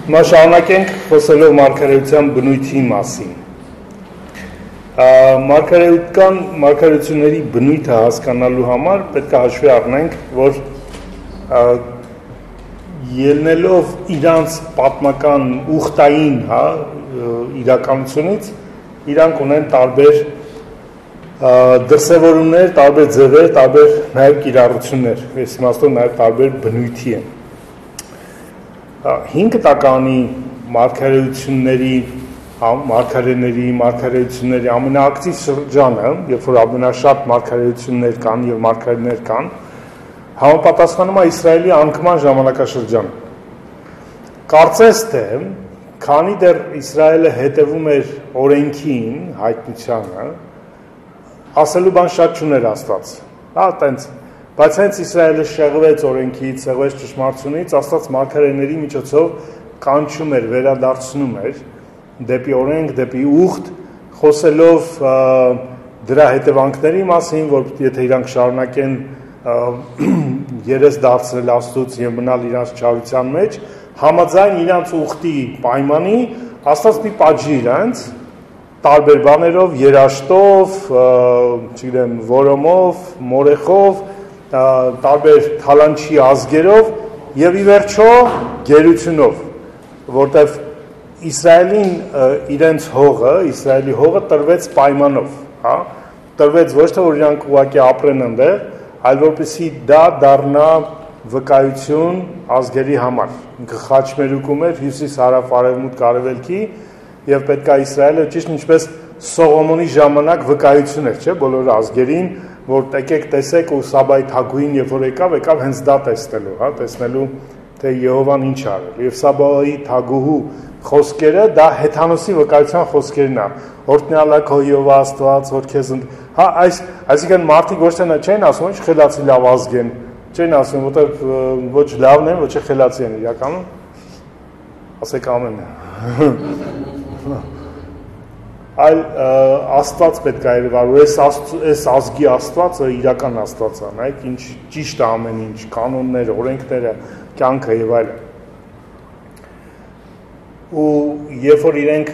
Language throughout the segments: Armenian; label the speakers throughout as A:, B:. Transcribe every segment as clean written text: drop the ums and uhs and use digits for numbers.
A: Հիմա շարունակենք խոսելով մարգարեության բնույթի մասին։ Մարգարեությունների բնույթը հասկանալու համար պետք է հաշվի առնենք, որ ելնելով իրանց պատմական ուխտային իրականությունից, իրանք ունեն տարբեր դրսևորումներ, տարբեր ձևեր, տարբեր նաև կիրառություններ, այս իմաստով նաև տարբեր բնույթի են։ 5 տականի մարգարեությունների ամենաակտիվ շրջանը, երբ որ ամենաշատ մարգարեություններ կան եւ մարգարեներ կան, համապատասխանում է Իսրայելի անկման ժամանակաշրջանը։ Կարծես թե, քանի դեռ Իսրայելը հետևում էր օրենքին, հայտնությանը, ասելու բան շատ չուներ Աստված։ Հա, տենց Բայց հենց Իսրայելը շեղվեց օրենքից, շեղվեց ճշմարտությունից, Աստված մարգարեների միջոցով կանչում էր, վերադարձնում էր դեպի օրենք, դեպի ուխտ, խոսելով դրա հետևանքների մասին, որ եթե իրանք շարունակեն երես դարձնել Աստծուց եւ մնալ իրանց չարության մեջ, համաձայն իրանց ուխտի պայմանի, Աստված մի պատժի իրանց տարբեր բաներով, երաշտով, չգիտեմ, որոմով, մորեխով, տարբեր թալանչի ազգերով եւ ի վերջո գերությունով, որտեվ Իսրայելին իրենց Իսրայելի հողը տրվեց պայմանով, հա, տրվեց ոչ թե որ իրանք ուղղակի ապրեն այնտեղ, այլ որպեսզի դա դառնա վկայություն ազգերի համար։ Ինքը խաչմերուկում էր հյուսիս, հարավ, արևմուտք, արևելքի եւ պետք է Իսրայելը ճիշտ ինչպես Սողոմոնի ժամանակ վկայություն էր, չէ, բոլոր ազգերին, որ եկեք տեսեք ու Սաբայի թագուհին երբ որ եկավ հենց դա տեսնելու, հա, տեսնելու թե Եհովան ինչ արել։ Եվ Սաբայի թագուհու խոսքերը դա Հեթանոսի վկայության խոսքերն է։ Օրհնյալ է քո Եհովա Աստված, որ քեզ հա, այսինքն մարդիկ ոչ թե չեն ասում, ինչ խելացի լավ ազգ են, չեն ասում, որտեղ ոչ լավն են, ոչ խելացի են իրականում։ Ասեք ամեն։ Այլ Աստված պետք է երևար, այս ազգի Աստվածը իրական Աստված է, նայեք ինչ ճիշտ է ամեն ինչ, կանոնները, օրենքները, կյանքը եւ այլն։ Ու երբ որ իրենք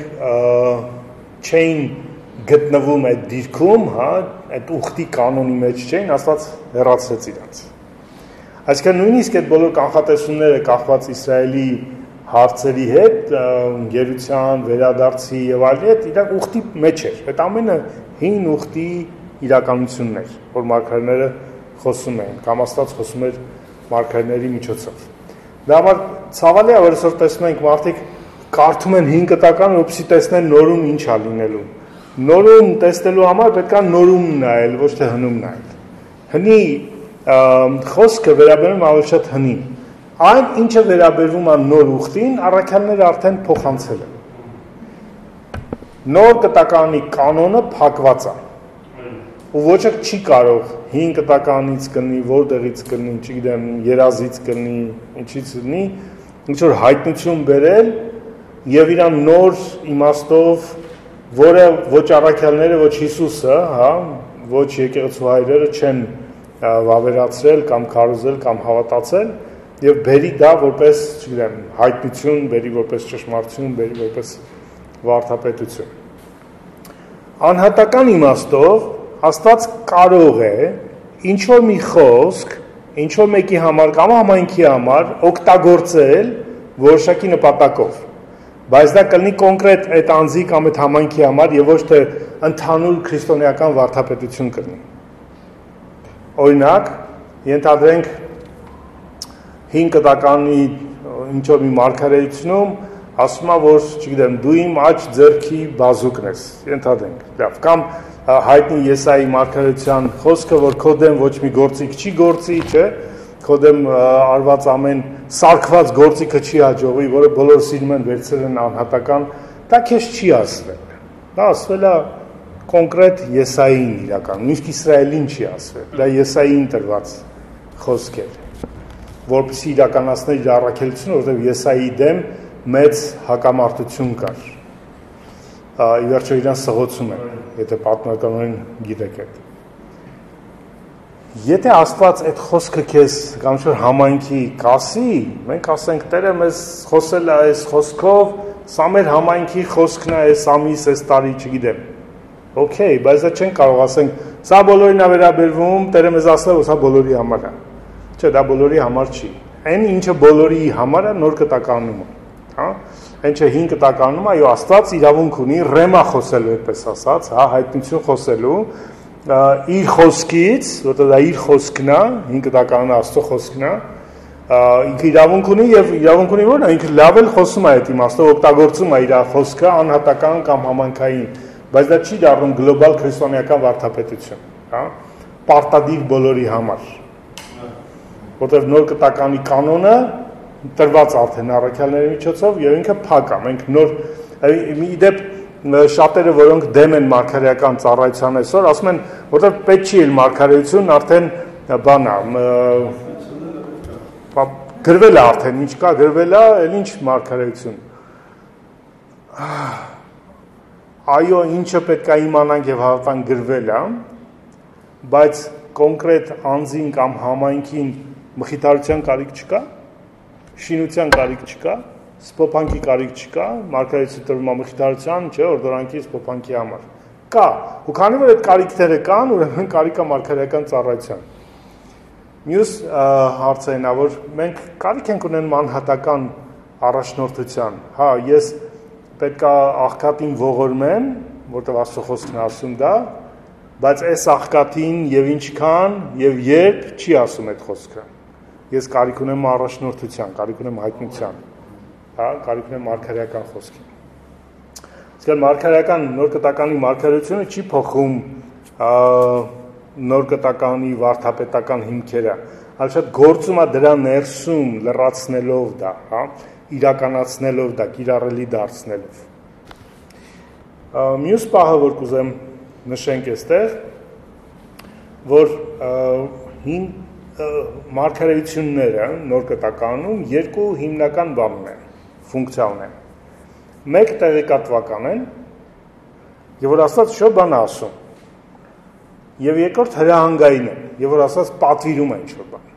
A: չէին գտնվում այդ դիրքում, հա, այդ ուխտի կանոնի մեջ չէին, Աստված հեռացրեց իրենց։ Այսինքն նույնիսկ այդ բոլոր կանխատեսումները կախված Իսրայելի հարցերի հետ, գերության, վերադարձի եւ այլն հետ, իրանք ուխտի մեջ էր։ Այդ ամենը հին ուխտի իրականությունն էր, որ մարգարեները խոսում էին, կամ Աստված խոսում էր մարգարեների միջոցով։ Դա համար ցավալի է, որ այսօր տեսնում ենք մարդիկ կարդում են 5 տական, որպեսզի տեսնեն նորում ինչ է լինելու։ Նորում տեսնելու համար պետք է նորում նայել, ոչ թե հնում նայել։ Հնի խոսքը վերաբերում ավելի շատ հնի։ Այն ինչը վերաբերվում է նոր ուխտին, առաքյալները արդեն փոխանցել են։ Նոր կտականի կանոնը փակված է։ Ու ոչ ոք չի կարող 5 կտականից կնի, որտեղից կնի, չգիտեմ, երազից կնի, ինչից կնի, ինչ որ հայտնություն բերել եւ իրան նոր իմաստով, որը ոչ առաքյալները, ոչ Հիսուսը, հա, ոչ եկեղեցու հայրերը չեն վավերացրել կամ քարոզել կամ հավատացել եւ բերի դա որպես, չգիտեմ, հայտնություն, բերի որպես ճշմարտություն, բերի որպես վարդապետություն։ Անհատական իմաստով Աստված կարող է ինչ որ մի խոսք, ինչ որ մեկի համար կամ համայնքի համար օգտագործել որոշակի նպատակով։ Բայց դա կլինի կոնկրետ այդ անձի կամ այդ համայնքի համար եւ ոչ թե ընդհանուր քրիստոնեական վարդապետություն կլինի։ Օրինակ, ենթադրենք 5 տականի ինչ որ մի մարգարեությունում ասում է, որ, չգիտեմ, դու իմ աջ ձեռքի բազուկն ես, ենթադրենք, լավ, կամ հայտնի Եսայի մարգարեության խոսքը, որ քո դեմ ոչ մի գործիք չի գործի, չէ, քո դեմ արված ամեն սարքված գործիքը չի հաջողվի, որը բոլորը սիրում են վերցրել են անհատական, դա քեզ չի ասվել։ Դա ասվել է կոնկրետ Եսային իրական, նույնիսկ Իսրայելին չի ասվել։ Դա Եսային տրված խոսք էր, որպեսզի իրականացներ իր առաքելությունը, որովհետև Եսայի դեմ մեծ հակամարտություն կար։ Ի վերջո իրան սղոցում են, եթե պատմականորեն գիտեք այդ։ Եթե Աստված այդ խոսքը քեզ կամ ինչ-որ համայնքի կասի, մենք ասենք Տերը մեզ խոսել է այս խոսքով, սա մեր համայնքի խոսքն է այս ամիս, այս տարի, չգիտեմ։ Okay, բայց դա չեն կարող ասենք, սա բոլորին է վերաբերվում, Տերը մեզ ասել, որ սա բոլորի համար է։ Չէ, դա բոլորի համար չի։ Այն ինչը բոլորի համար է, նոր կտականում է, հա։ Այն չէ 5 կտականում, այո, Աստված իրավունք ունի ռեմա խոսելու, այդպես ասած, հա, հայտնություն խոսելու իր խոսքից, որտեղ դա իր խոսքն է, 5 տականը Աստծո խոսքն է, ինքը իրավունք ունի եւ իրավունք ունի որ ինքը լավ էլ խոսում է այդ իմաստով, օգտագործում է իր խոսքը անհատական կամ համայնքային, բայց դա չի դառնում գլոբալ քրիստոնեական վարդապետություն, հա, պարտադիր բոլորի համար, որտեղ նոր կտականի կանոնը տրված արդեն առաքյալների միջոցով եւ ինքը փակ է, մենք նոր մի դեպ շատերը, որոնք դեմ են մարգարեական ծառայության այսօր, ասում են, որտեղ պետք չի էլ մարգարեություն, արդեն բան է, գրվել է արդեն, ինչ կա, գրվել է, էլ ինչ մարգարեություն։ Այո, ինչը պետք է իմանանք եւ հավատանք գրվել է, բայց կոնկրետ անձին կամ համայնքին մխիթարության կարիք չկա, շինության կարիք չկա, սփոփանքի կարիք չկա, մարգարեություն տրվում է մխիթարության, չէ, օրդորանքի սփոփանքի համար։ Կա, ու քանի որ այդ կարիքները կան, ուրեմն կարիք է մարգարեական ծառայության։ Մյուս հարցը այն է, որ մենք կարիք ենք ունենում անհատական առաջնորդության։ Հա, ես պետք է աղքատին ողորմեմ, որտեղ Աստծո խոսքն ասում դա, բայց այս աղքատին եւ ինչքան եւ երբ չի ասում այդ խոսքը։ Ես կարիք ունեմ առաջնորդության, կարիք ունեմ հայտնության, հա, կարիք ունեմ մարգարեական խոսքի։ Իսկ մարգարեական նոր կտականի մարգարեությունը չի փոխում նոր կտականի վարդապետական հիմքերը, այլ շատ գործում է դրա ներսում լրացնելով դա, հա, իրականացնելով դա, կիրառելի դարձնելով։ Մյուս պահը, որ կուզեմ նշենք այստեղ, որ մարգարեությունները նոր կտականում երկու հիմնական բան ունեն, ֆունկցիա ունեն։ Մեկ տեղեկատվական են, եւ որ Աստված շո բան ասում։ Եվ երկրորդ հրահանգային են, եւ որ Աստված պատվիրում է ինչ-որ բան։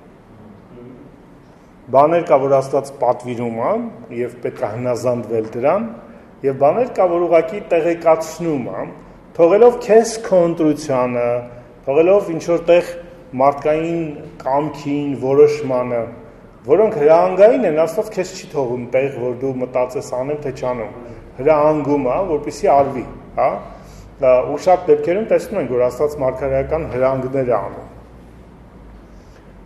A: Բաներ կա, որ Աստված պատվիրում է եւ պետք է հնազանդվել դրան, եւ բաներ կա, որ ուղղակի տեղեկացնում է, թողելով քեզ քո ընտրությանը, թողելով ինչ-որ տեղ մարդկային կամքին, որոշմանը, որոնք հրահանգային են, Աստված քեզ չի թողում տեղ, որ դու մտածես անեմ, թե չանեմ։ Հրահանգում է, որպեսզի արվի, հա։ Ու շատ դեպքերում տեսնում ենք, որ Աստված մարգարեական հրահանգներ է անում։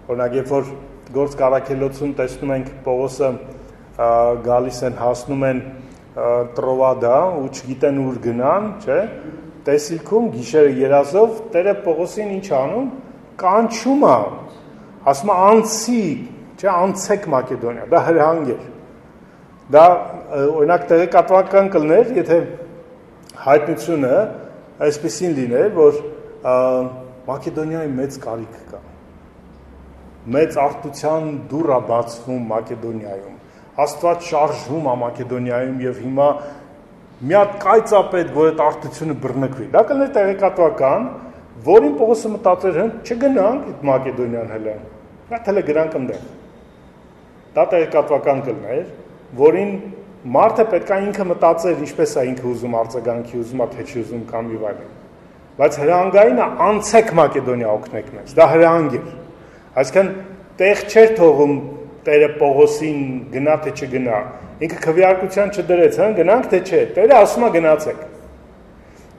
A: Օրինակ, երբ որ Գործք Առաքելոցում տեսնում ենք Պողոսը գալիս են, հասնում են Տրովադա ու չգիտեն ուր գնան, չէ։ Տեսիլքում գիշերը երազով Տերը Պողոսին ինչ անում, կանչում է, ասում է անցի, չէ, անցեք Մակեդոնիա, դա հրահանգ էր։ Դա օրինակ տեղեկատվական կլներ, եթե հայտնությունը այսպեսին լիներ, որ Մակեդոնիայի մեծ կարիք կա։ Մեծ արտության դուռ է բացվում Մակեդոնիայում։ Աստված շարժվում է Մակեդոնիայում եւ հիմա մի հատ կայծապետ, որ այդ արտությունը բռնկվի։ Դա կլներ տեղեկատվական, որին Պողոսը մտածեր, չգնանք այդ Մակեդոնիան հələ։ Նա թելը գրանք ընդեղ։ Դա տեղեկատվական կլներ, որին մարդը պետք է ինքը մտածեր, ինչպես է ինքը ուզում արձագանքի, ուզում է թե չի ուզում կամ եւ այլն։ Բայց հրահանգայինը անցեք Մակեդոնիա օգնեք մեզ։ Դա հրահանգ էր։ Այսինքն տեղ չէր թողում Տերը Պողոսին գնա թե չգնա։ Ինքը քվեարկության չդրեց, հա, գնանք թե չէ։ Տերը ասում է գնացեք։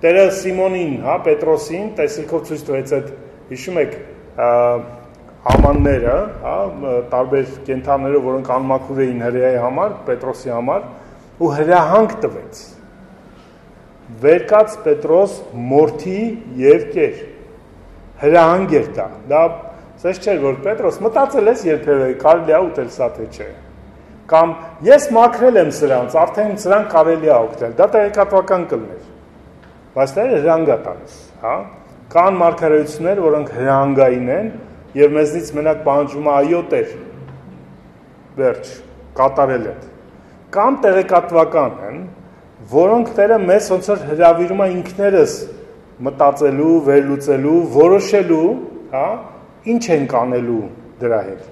A: Տերը Սիմոնին, հա, Պետրոսին տեսիլքով ցույց տվեց այդ, հիշում եք, ամանները, հա, տարբեր կենթանիները, որոնք անմաքուր էին հրեայի համար, Պետրոսի համար, ու հրահանգ տվեց։ Վերկաց Պետրոս մորթի եւ կեր։ Հրահանգ էր դա։ Դա սես չէր, որ Պետրոս մտածել ես երբևէ կարելի է ուտել սա թե չէ։ Կամ ես մաքրել եմ սրանց, արդեն սրանք կարելի է օգտել։ Դա տեղեկատվական կլներ։ Բայց դա հրահանգ է տալիս, հա։ Կան մարգարեություններ, որոնք հրահանգային են եւ մեզնից մենակ պահանջում է այո Տեր։ Վերջ, կատարել է։ Կամ տեղեկատվական են, որոնք Տերը մեզ ոնց որ հրավիրում է ինքներս մտածելու, վերլուծելու, որոշելու, հա, ինչ ենք անելու դրա հետ։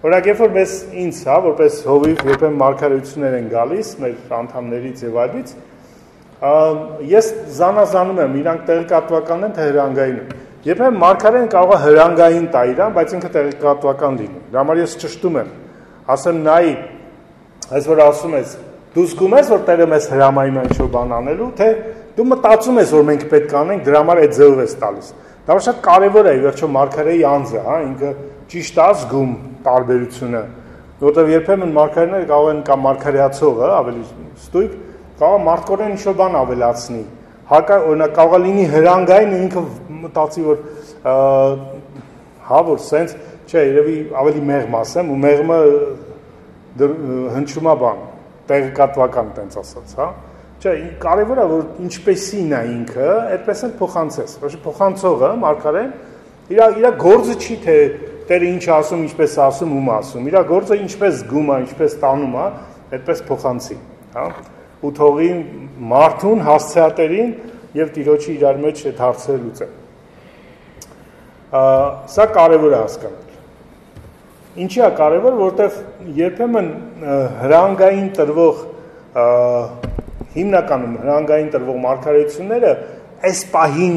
A: Օրինակ, երբ որ մեզ ինձ, հա, որպես հովիվ երբեմն մարգարեություններ են գալիս մեր անդամներից եւ այլից, ես զանազանում եմ իրանք տեղեկատվական են թե հրանգային են։ Երբեմն մարգարեն կարող է հրանգային տա իրան, բայց ինքը տեղեկատվական լինի։ Դա համար ես ճշտում եմ, ասեմ նայի, այս որ ասում ես, դու զգում ես, որ Տերը մեզ հրամայում է ինչ-որ բան անելու, թե դու մտածում ես, որ մենք պետք է անենք, դրա համար այդ ձևով ես տալիս։ Դա շատ կարևոր է, վերջո մարգարեի անձը, հա, ինքը ճիշտ է զգում տարբերությունը, որտեղ երբեմն մարգարեները կարող են կամ մարգարեացողը ավելի ստույգ, կարող մարդկորեն ինչ-որ բան ավելացնի։ Օրինակ կարող է լինի հրանգային ու ինքը մտածի, որ հա, որ սենց, չէ, երևի ավելի մեղմ ասեմ, ու մեղմը հնչում է բան, տեղեկատվական տենց ասած, հա։ Չէ, կարևոր է, որ ինչպեսին է ինքը, այդպես էլ փոխանցես։ Փոխանցողը, մարգարեն, իր գործը չի, թե Տերը ինչ ասում, ինչպես ասում, ում ասում։ Իր գործը ինչպես զգում է, ինչպես տանում է, այդպես փոխանցի, հա։ Ու թողի մարդուն, հասցեատերին եւ Տիրոջի իրար մեջ այդ հարցերը լուծեն։ Սա կարևոր է հասկանալ։ Ինչի է կարևոր, որտեղ երբեմն հրանգային տրվող հիմնականում հրանգային տրվող մարգարեությունները այս պահին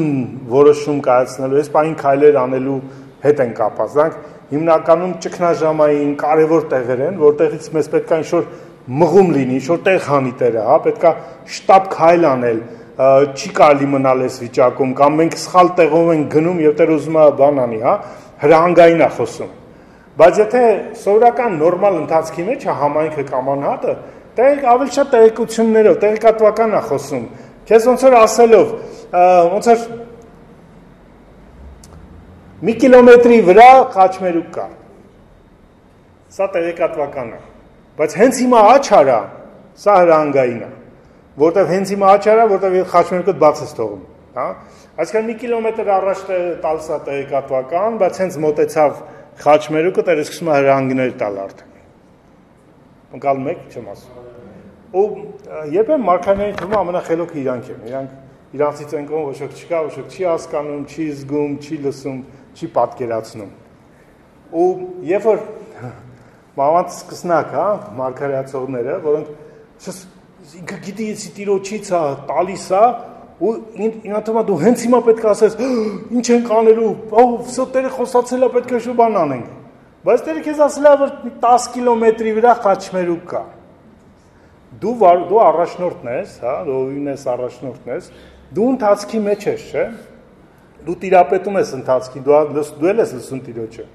A: որոշում կայացնելու, այս պահին քայլեր անելու հետ են կապված։ Դրանք հիմնականում ճգնաժամային կարևոր տեղեր են, որտեղից մեզ պետք է ինչ-որ մղում լինի, ինչ-որ տեղ հանի Տերը, հա, պետք է շտապ քայլ անել, չի կարելի մնալ այս վիճակում, կամ մենք սխալ տեղով ենք գնում եւ Տերը ուզում է բան անի, հա, հրանգային է խոսում։ Բայց եթե սովորական նորմալ ընթացքի մեջ է համայնքը կամ անհատը, ավելի շատ տեղեկություններով, տեղեկատվական է խոսում։ Քեզ ոնց որ ասելով, ոնց որ մի կիլոմետրի վրա խաչմերուկ կա։ Սա տեղեկատվական է։ Բայց հենց հիմա աչարա, սա հրանգային է։ Որտեվ հենց հիմա աչարա, որտեվ խաչմերուկը բաց ես թողում, հա։ Այսինքն մի կիլոմետր առաջ տալիս է տեղեկատվական, բայց հենց մոտեցավ խաչմերուկը, Տերը սկսում է հրանգներ տալ արդեն։ Ընկալում եք, չեմ ասում։ Ու երբեմն մարգարեների թվում ամենախելոքը իրանք են։ Իրանք իրանցից են կողմ ոչ ոք չկա, ոչ ոք չի հասկանում, չի զգում, չի լսում, չի պատկերացնում։ Ու երբ որ մամանց սկսնակ, հա, մարգարեացողները, որոնք ինքը գիտի ես Տիրոջից է, տալիս է, ու ինքն թվում է դու հենց հիմա պետք է ասես, ինչ ենք անելու, վսո Տերը խոսացել է, պետք է շուտ բան անենք։ Բայց Տերը քեզ ասել է, որ 10 կիլոմետրի վրա խաչմերուկ կա։ Դու առաջնորդն ես, հա, դու ինես առաջնորդն ես, դու ընթացքի մեջ ես, չէ՞։ Դու տիրապետում ես ընթացքի, դու ես լսում Տիրոջը։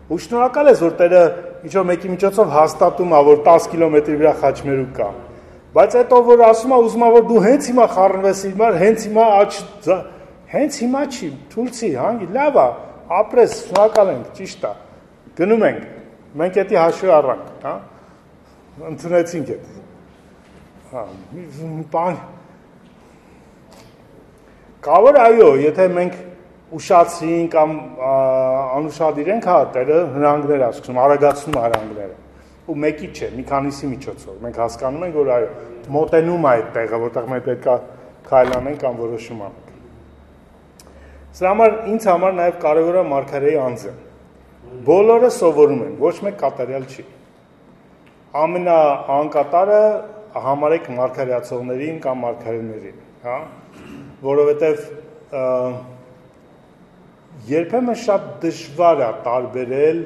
A: Ու շնորհակալ ես, որ Տերը ինչ-որ մեկի միջոցով հաստատում է, որ 10 կիլոմետրի վրա խաչմերուկ կա։ Բայց հետո որ ասում է, ուզում է, որ դու հենց հիմա խառնվես իրար, հենց հիմա չի, թույլցի, հանգի, լավ է, ապրես, շնորհակալ ենք, ճիշտ է։ Գնում ենք, մենք էդի հաշվի առանք, հա, ընդունեցինք էդ, հա, բան, կավոր այո, եթե մենք ուշացրին կամ անուշադիր ենք, հա, Տերը հրանգներ է սկսում, արագացնում հրանգները, ու մեկի չէ, մի քանիսի միջոցով, մենք հասկանում ենք, որ այո, մոտենում է այդ տեղը, որտեղ մենք պետք է քայլ անենք կամ որոշում անենք։ Սրա համար ինձ համար նաև կարևոր է մարգարեի անձը։ Բոլորը սովորում են, ոչ մեկ կատարյալ չի։ Ամենաանկատարը համարեք մարգարեացողներին կամ մարգարեներին, հա, որովհետև երբեմն շատ դժվար է տարբերել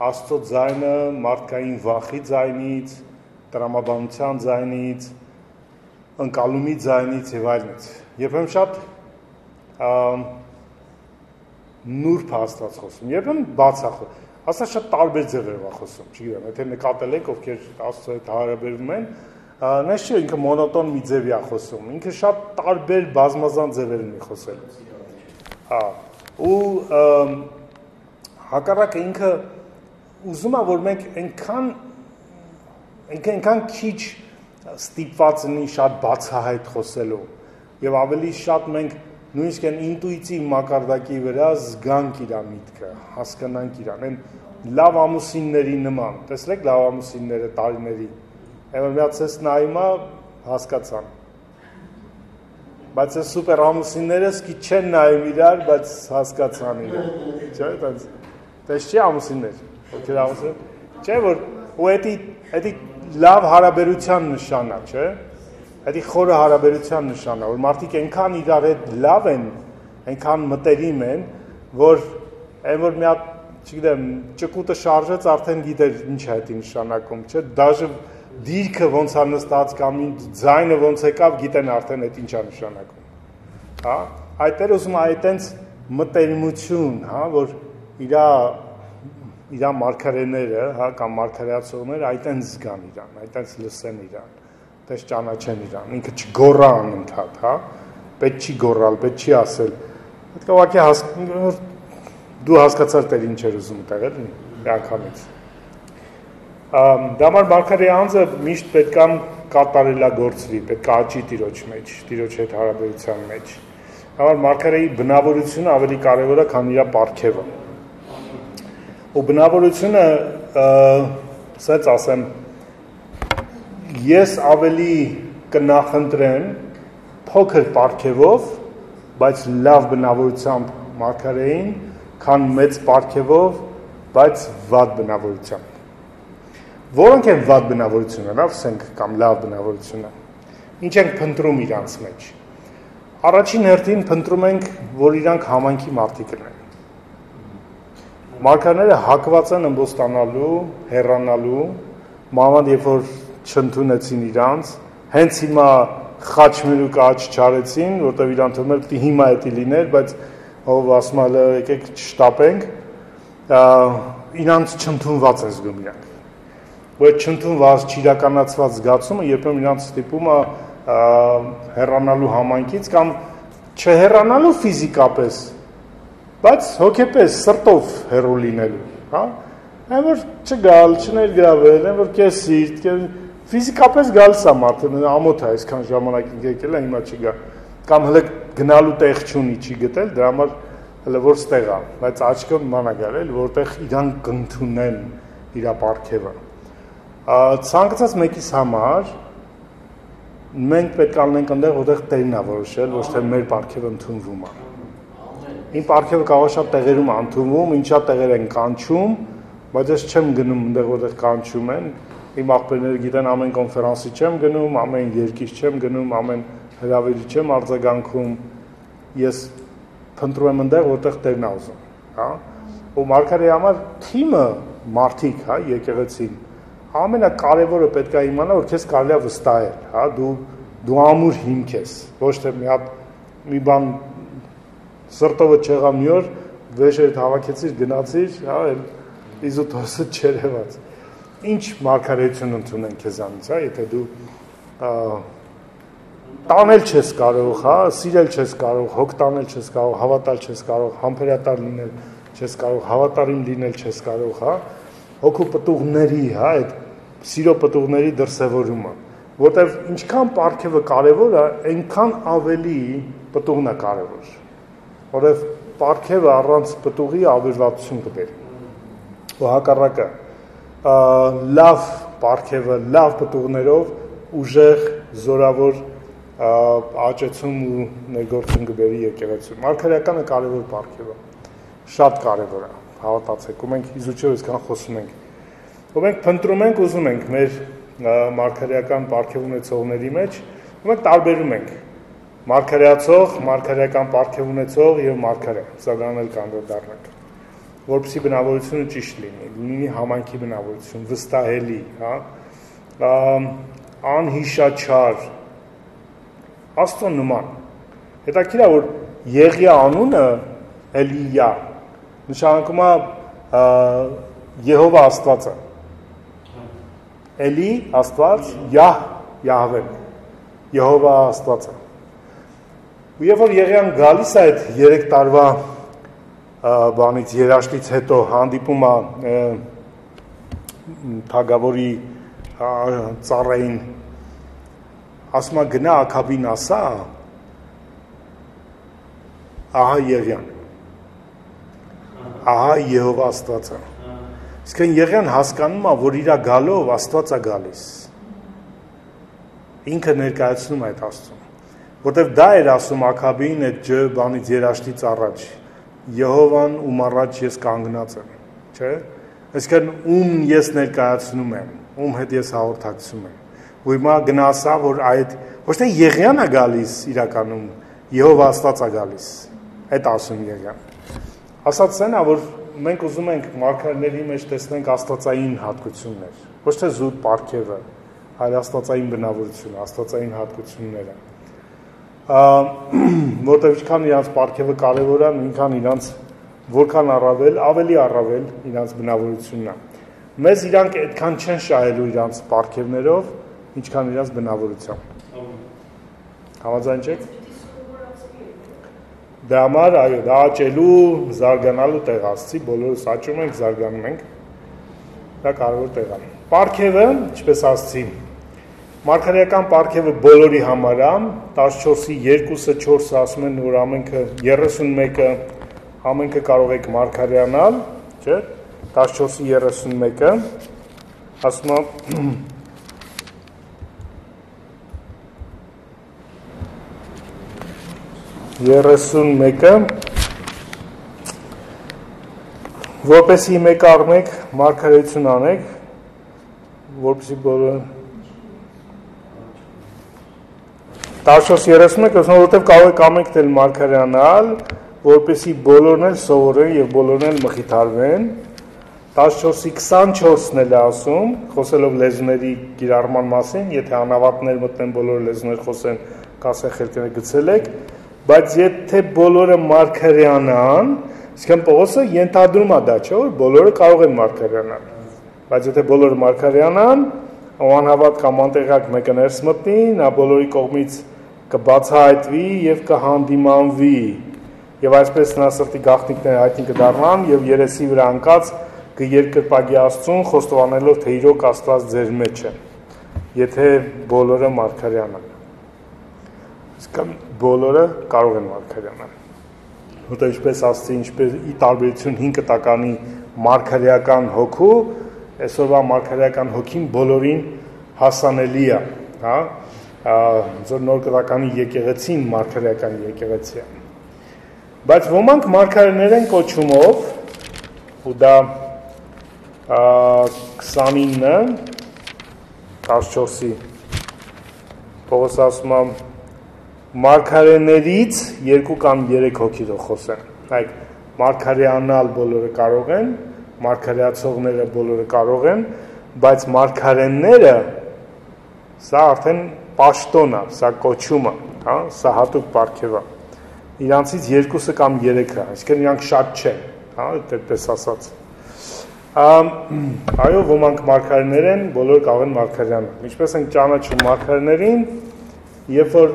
A: Աստծո ձայնը մարդկային վախի ձայնից, տրամաբանության ձայնից, ընկալումի ձայնից եւ այլնից։ Երբեմն շատ նուրբ Աստված խոսում, երբեմն բաց է խոսում։ Աստված շատ տարբեր ձևերով է խոսում, չգիտեմ, եթե նկատել եք, ովքեր Աստծո հետ հարաբերվում են, նես չէ ինքը մոնոտոն մի ձևի է խոսում, ինքը շատ տարբեր բազմազան ձևեր ունի խոսել։ Հա, ու հակառակը ինքը ուզում է, որ մենք այնքան քիչ ստիպված լինի շատ բացահայտ խոսելու եւ ավելի շատ մենք նույնիսկ այն ինտուիտիվ մակարդակի վրա զգանք իր միտքը, հասկանանք իրան, այն լավ ամուսինների նման, տեսեք լավ ամուսինները տարիների, այո միացես նայումա հասկացան, բայց այս սուպեր ամուսինները սկի չեն նայում իրար, բայց հասկացան իրար, չէ՞ այդպես Դες չի ամուսիններ, ովքեր ամուսին, չէ որ ու էդի լավ հարաբերության նշանա, չէ, էդի խորը հարաբերության նշանա, որ մարդիկ այնքան իրար հետ լավ են, այնքան մտերիմ են, որ այն որ մի հատ, չգիտեմ, ճկուտը շարժեց, արդեն գիտեր ինչ է դա նշանակում, չէ, դաժե դիրքը ոնց է նստած կամ ձայնը ոնց եկավ, գիտեն արդեն այդ ինչ է նշանակում, հա, այդտեղ ուզում այտենց մտերիմություն, հա, որ իրա մարգարեները, հա, կամ մարգարեացողները այտենց զգան իրան, այտենց լսեն իրան, այտենց ճանաչեն իրան, ինքը չգոռա անընդհատ, հա, պետք չի գոռալ, պետք չի ասել, պետք է ուղղակի դու հասկացար տեր ինչ էր ուզում տեղ էլի, անգամից։ Դա համար մարգարեի անձը միշտ պետք է կատարելագործվի, պետք է աճի տիրոջ մեջ, տիրոջ հետ հարաբերության մեջ։ Համար մարգարեի բնավորությունը ավելի կարևոր է, քան իր պարգևը։ Ու բնավորությունը, ասած ասեմ, ես ավելի կնախընտրեմ փոքր պարգևով, բայց լավ բնավորությամբ մարգարեին, քան մեծ պարգևով, բայց վատ բնավորությամբ։ Որոնք են վատ բնավորությունը, լավ ասենք, կամ լավ բնավորությունը։ Ինչ ենք փնտրում իրանց մեջ։ Առաջին հերթին փնտրում ենք, որ իրանք համայնքի մարդիկ լինեն։ Մարգարեները հակված են ըմբոստանալու, հեռանալու, մանավանդ երբ որ չընդունեցին իրանց, հենց հիմա խաչմերուկ աճ չարեցին, որտեղ իրան թվում էր պիտի հիմա էդի լիներ, բայց ով ասում է եկեք չշտապենք, իրանց չընդունված են զգում իրանք։ Ու այդ չընդունված, չիրականացված զգացումը երբեմն իրանց ստիպում է հեռանալու համայնքից կամ չհեռանալու ֆիզիկապես, բայց հոգեպես, սրտով հեռու լինելու, հա? Այն որ չգալ, չներգրավել, այն որ կեսիրտ, ֆիզիկապես գալիս է մարդը, ամոթ է այսքան ժամանակ եկել է, հիմա չգա, կամ հələ գնալու տեղ չունի, չի գտել, դրա համար հələ որ ստեղ է, բայց աչքը ման է գալել, որտեղ իրան կընդունեն իր պարգևը։ Ցանկացած մեկիս համար մենք պետք է լինենք այնտեղ, որտեղ Տերն է որոշել, ոչ թե մեր պարգևը ընդունվում է։ Իմ պարգևը կարող է շատ տեղերում ընդունվում, ինչ շատ տեղեր են կանչում, բայց ես չեմ գնում այնտեղ, որտեղ կանչում են։ Իմ աղբերները գիտեն ամեն կոնֆերանսի չեմ գնում, ամեն երկիր չեմ գնում, ամեն հրավերի չեմ արձագանքում, ես փնտրում եմ այնտեղ, որտեղ Տերն է ուզում, հա։ Ու մարգարեի համար թիմը մարդիկ, հա, եկեղեցին, ամենակարևորը պետք է իմանա, որ քեզ կարելի է վստահել, հա, դու ամուր հիմք ես, ոչ թե մի բան սրտովը չեղա մի օր, վեշերդ հավաքեցիր, գնացիր, հա, իզուտոսը չերևաց։ Ինչ մարգարեություն ընդունեն քեզանից, հա, եթե դու տանել չես կարող, հա, սիրել չես կարող, հոգ տանել չես կարող, հավատալ չես կարող, համբերատար լինել չես կարող, հավատարիմ լինել չես կարող, հա, հոգու պտուղների, հա, այդ սիրո պտուղների դրսևորումը, որտեղ ինչքան պարգևը կարևոր է, այնքան ավելի պտուղն է կարևոր, որտեղ պարգևը առանց պտուղի ավերվածություն կբերի, ու հակառակը, լավ պարգևը, լավ պտուղներով, ուժեղ, զորավոր աճեցում ու ներգործում կբերի եկեղեցու։ Մարգարեականը կարևոր պարգև է, շատ կարևոր է, հավատացեք, ու մենք իզուչով այսքան խոսում ենք։ Ու մենք փնտրում ենք, ուզում ենք մեր մարգարեական պարգև ունեցողների մեջ, ու մենք տարբերում ենք մարգարեացող, մարգարեական պարգև ունեցող եւ մարգարե, սա դրանել կանդրադառնանք, որպեսզի բնավորությունը ճիշտ լինի համայնքի բնավորություն, վստահելի, հա, անհիշաչար, Աստծո նման։ Հետաքրքիր է, որ Եղիա անունը Էլիյա նշանակում է Եհովա Աստվածը։ Էլի Աստված, Յահվե, Եհովա Աստվածը։ Ու երբ որ Եղիան գալիս է այդ 3 տարվա բանից երաշտից հետո հանդիպում է թագավորի ծառային, ասում է գնա Աքաբին ասա, ահա Եղիան, ահա Եհովա Աստվածը։ Իսկ Եղիան հասկանում է, որ իր գալով Աստված է գալիս։ Ինքը ներկայացնում է այդ Աստծուն, որտեղ դա էր ասում Աքաբին այդ բանից երաշտից առաջ, Եհովան ում առաջ ես կանգնած եմ։ չէ, այսինքն ում ես ներկայացնում եմ, ում հետ ես հաղորդակցում եմ։ Ու հիմա գնացա, որ այդ ոչ թե Եղիան է գալիս իրականում, Եհովա Աստված է գալիս։ Այդ ասում Եղիան։ Ասած են, որ մենք ուզում ենք մարգարեների մեջ տեսնենք աստվածային հատկություններ, ոչ թե զուտ պարգևը, այլ աստվածային բնավորությունը, աստվածային հատկությունները։ Որտեղ ինչքան իրանց պարգևը կարևոր է, նույնքան իրանց որքան առավել, ավելի առավել իրանց բնավորությունն է։ Մեզ իրանք այդքան չեն շահելու իրանց պարգևներով, ինչքան իրանց բնավորությամբ։ Համաձայն չեք։ Դա համար, այո, դա աճելու, զարգանալու տեղ ասցի, բոլորս աճում ենք, զարգանում ենք։ Դա կարևոր տեղ է։ Պարգևը, ինչպես ասցի, մարգարեական պարգևը բոլորի համար է, 14-ի 2-ը 4-ը ասում են, որ ամենքը 31-ը ամենքը կարող եք մարգարեանալ, չէ՞, 14-ի 31-ը ասում է Երեսուն որպեսի մեկ առնեք, մարգարեություն անեք, որպեսի բոլորը 14:31 որովհետև կարող եք ամենքն էլ մարգարեանալ, որպեսի բոլորն էլ սովորեն եւ բոլորն էլ մխիթարվեն։ 14:24-ն էլ ասում, խոսելով լեզուների կիրառման մասին, եթե անավատներ մտնեն բոլոր լեզուներ խոսեն, կասեն խելքները գցել եք, բայց եթե բոլորը մարգարեանան, իսկական Պողոսը ենթադրում է դա, չէ՞ որ բոլորը կարող են մարգարեանալ։ Բայց եթե բոլորը մարգարեանան, անհավատ կամ անտեղյակ մեկը ներս մտնի, նա բոլորի կողմից կբացահայտվի եւ կհանդիմանվի։ Եվ այսպես նա սրտի գաղտնիքները հայտնի կդառնան եւ երեսի վրա անկած կերկրպագի Աստծուն, խոստովանելով թե իրոք Աստված ձեր մեջ է, եթե բոլորը մարգարեանան։ Իսկական բոլորը կարող են մարգարեանալ։ Որտեղ ինչպես ասացի, ինչպես ի տարբերություն 5 տականի մարգարեական հոգու, այսօրվա մարգարեական հոգին բոլորին հասանելի է, հա, ձեր նոր կտականի եկեղեցին մարգարեական եկեղեցի է։ Բայց ոմանք մարգարեներ են կոչումով, ու դա 29 14-ի Պողոս ասում է մարգարեներից 2 կամ 3 հոգի թող խոսեն։ Այդ մարգարեանալ բոլորը կարող են, մարգարեացողները բոլորը կարող են, բայց մարգարեները սա արդեն պաշտոն է, սա կոչում է, հա, սա հատուկ պարգև է։ Իրանցից 2-ը կամ 3-ը, այսինքն իրանք շատ չեն, հա, այդպես ասած։ Այո, ոմանք մարգարեներ են, բոլորը կարող են մարգարեանալ։ Ինչպես են ճանաչում մարգարեներին, երբ որ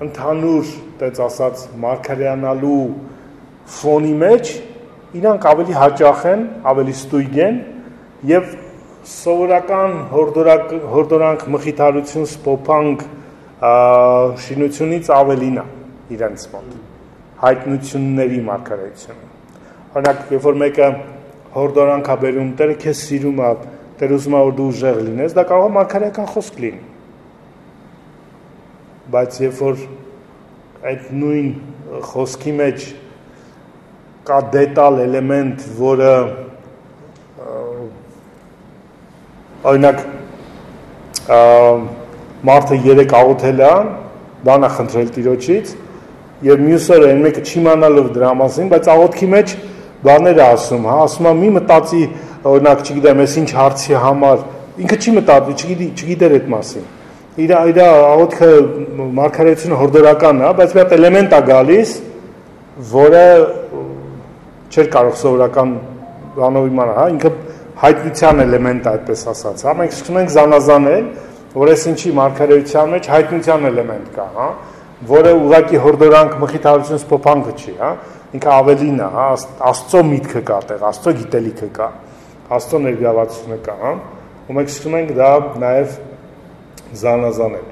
A: ընդհանուր, տենց ասած, մարգարեանալու ֆոնի մեջ իրանք ավելի հաճախ են, ավելի ստույգ են եւ սովորական հորդորանք, մխիթարություն, սփոփանք շինությունից ավելին է իրենց մոտ հայտնությունների մարգարեությունը։ Օրինակ, երբ որ մեկը հորդորանք է բերում, Տերը քեզ սիրում է, Տերը ուզում է որ դու ուժեղ լինես, դա կարող է մարգարեական խոսք լինի։ Բայց երբ որ այդ նույն խոսքի մեջ կա դետալ էլեմենտ, որը օրինակ մարդը 3 աղոթել է, բան է խնդրել Տիրոջից, եւ մյուս օրը այն մեկը չիմանալով դրա մասին, բայց աղոթքի մեջ բաներ է ասում, հա, ասում է մի մտածի, օրինակ, չգիտեմ, ես ինչ հարցի համար, ինքը չի մտածի, չգիտեր այդ մասին։ Իր աղոթքը մարգարեությունը հորդորական է, բայց մի հատ էլեմենտ է գալիս, որը չէր կարող սովորական բանով իմանալ, հա, ինքը հայտնության էլեմենտ է, այդպես ասած, հա, մենք սկսում ենք զանազանել, որ այս ինչի մարգարեության մեջ հայտնության էլեմենտ կա, հա, որը ուղղակի հորդորանք, մխիթարություն, սփոփանքը չի, հա, ինքը ավելին է, հա, Աստծո միտքը կա տեղ, Աստծո գիտելիքը կա, Աստծո ներգրավվածությունը կա, հա, ու մենք սկսում ենք դա նաև զանազանել։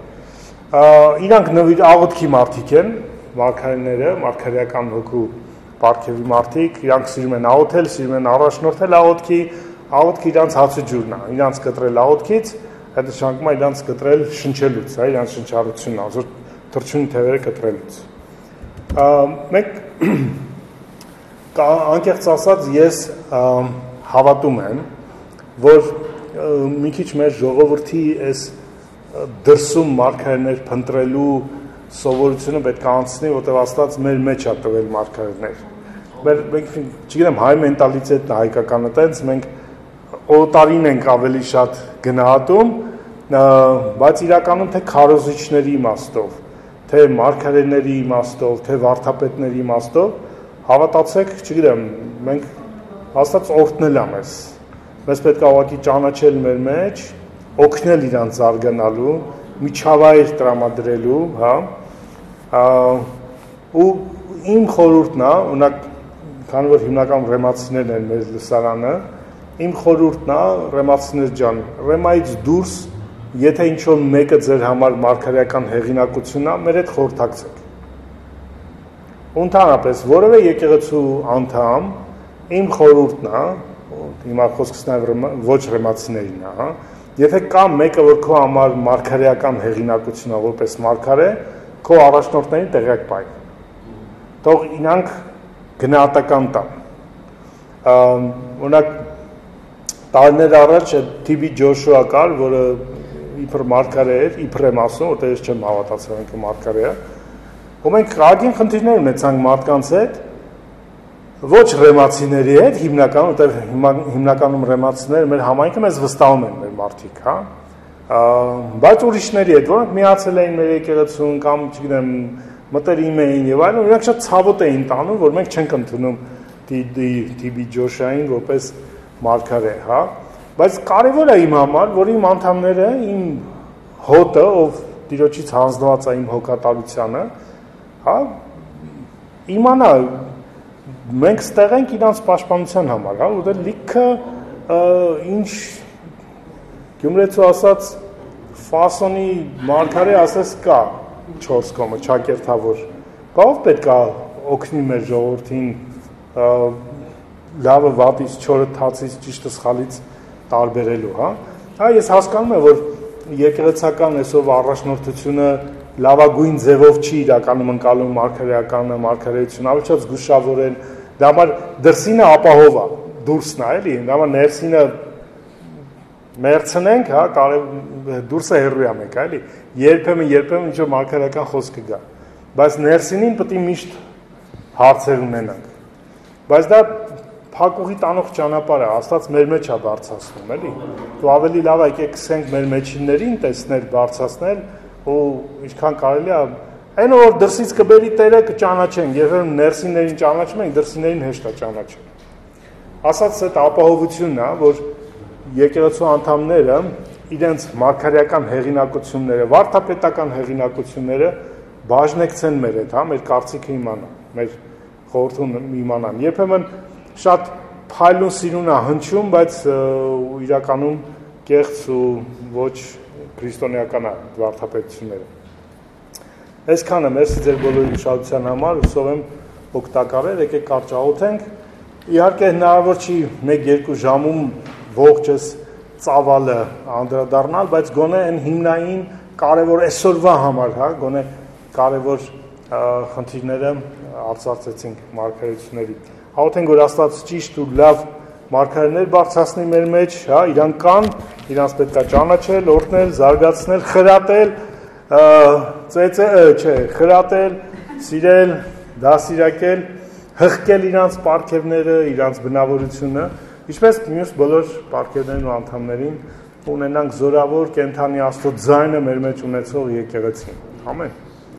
A: Իրանք նվիր աղոթքի մարդիկ են, մարգարեները, մարգարեական հոգու պարգևի մարդիկ, իրանք սիրում են աղոթել, սիրում են առաջնորդել աղոթքի իրանց հացը ջուրն է, իրանց կտրել աղոթքից, այդ նշանակում է իրանց կտրել շնչելուց, հա, իրանց շնչառությունն է, որ թրջունի թևերը կտրելուց։ Մենք անկեղծ ասած ես հավատում եմ, որ մի քիչ մեր ժողովրդի այս դրսում մարգարեներ փնտրելու սովորությունը պետք է անցնի, որտեղ Աստված մեր մեջ է տվել մարգարեներ։ Մենք չգիտեմ, հայ մենտալիտետն է հայկականը տենց, մենք օտարին ենք ավելի շատ գնահատում, բայց իրականում թե քարոզիչների իմաստով, թե մարգարեների իմաստով, թե վարդապետների իմաստով, հավատացեք, չգիտեմ, մենք Աստված օրհնել է մեզ։ Մեզ պետք է ուղղակի ճանաչել մեր մեջ, օգնել իրանց զարգանալու, միջավայր տրամադրելու, հա, ու իմ խորհուրդն է, օրինակ, քանի որ հիմնական ռեմացիներն են մեր լսարանը, իմ խորհուրդն է, ռեմացիներ ջան, ռեմայից դուրս, եթե ինչ-որ մեկը ձեր համար մարգարեական հեղինակությունն է, մեր հետ խորհրդակցեք։ Ընդհանրապես, որևէ եկեղեցու անդամ, իմ խորհուրդն է, հիմա խոսքս նաև ոչ ռեմացիներին է, հա, եթե կա մեկը, որ քո համար մարգարեական հեղինակություն է, որպես մարգարե, քո առաջնորդներին տեղյակ բայ։ Թող իրանք գնահատական տան։ Օրինակ տարիներ առաջ TB Ջոշուա կար, որը իբր մարգարե էր, իբր եմ ասում, որտեղ ես չեմ հավատացել ինքը մարգարե է։ Ու մենք ագին խնդիրներ ունեցանք մարդկանց հետ, ոչ ռեմացիների հետ, հիմնականում, որտեղ հիմնականում ռեմացիները մեր համայնքը մեզ վստահում են մեր մարդիկ, հա։ Բայց ուրիշների հետ, որոնք միացել էին մեր եկեղեցուն կամ, չգիտեմ, մտերիմ էին եւ այլն, նրանք շատ ցավոտ էին տանում, որ մենք չենք ընդունում TB Ջոշային որպես մարգարե, հա։ Բայց կարևոր է իմ համար, որ իմ անդամները, իմ հոտը, ով Տիրոջից հանձնված է իմ հոգատարությանը, հա, իմանա մենք ստեղ ենք իրանց պաշտպանության համար, հա, որտեղ լիքը ինչ Գյումրեցու ասած ֆասոնի մարգարե ասես կա 4 կողմը ճակերտավոր։ Բավ պետք է օգնի մեր ժողովրդին լավը վատից, չորը թացից, ճիշտը սխալից տարբերելու, հա։ Հա ես հասկանում եմ, որ եկեղեցական այսով առաջնորդությունը լավագույն ձևով չի իրականում ընկալում մարգարեականը, մարգարեությունը, ավելի շատ զգուշավոր են։ Դա համար դրսինը ապահով է, դուրսն է, էլի, դա համար ներսինը մերցնենք, հա, դուրսը հեռու է մեկ, էլի։ Երբեմն ինչ-որ մարգարեական խոսք կգա։ Բայց ներսինին պետք է միշտ հարցեր ունենանք։ Բայց դա փակուղի տանող ճանապարհ է, Աստված մեր մեջ է բարձրացնում, էլի։ Ու ավելի լավ է եկեք սկսենք մեր մեջիններին տեսնել, բարձրացնել, ու ինչքան կարելի է, այն որ դրսից կբերի Տերը կճանաչենք, երբ ներսիներին ճանաչում ենք, դրսիներին հեշտ է ճանաչել։ Ասած այդ ապահովությունն է, որ եկեղեցու անդամները իրենց մարգարեական հեղինակությունները, վարդապետական հեղինակությունները բաժնեկցեն մեր հետ, հա, մեր կարծիքը իմանան, մեր խորհուրդը իմանան։ Երբեմն շատ փայլուն սիրուն է հնչում, բայց իրականում կեղծ ու ոչ քրիստոնեական վարդապետությունները։ Այսքանը, մերսի ձեր բոլորի ուշադրության համար, հուսով եմ օգտակար էր, եկեք կարճ աղոթենք։ Իհարկե հնարավոր չի 1-2 ժամում ողջս ծավալը անդրադառնալ, բայց գոնե այն հիմնային կարևոր այսօրվա համար, հա, գոնե կարևոր խնդիրները արծարծեցինք մարգարեությունների։ Աղոթենք, որ Աստված ճիշտ ու լավ մարգարեներ բարձրացնի մեր մեջ, հա, իրանք կան, իրանց պետք է ճանաչել, օրհնել, զարգացնել, խրատել, խրատել, սիրել, դասիրակել, հղկել իրանց պարգևները, իրանց բնավորությունը, ինչպես մյուս բոլոր պարգևներին ու անդամներին ունենանք զորավոր կենդանի Աստծո ձայնը մեր մեջ ունեցող եկեղեցին։ Ամեն։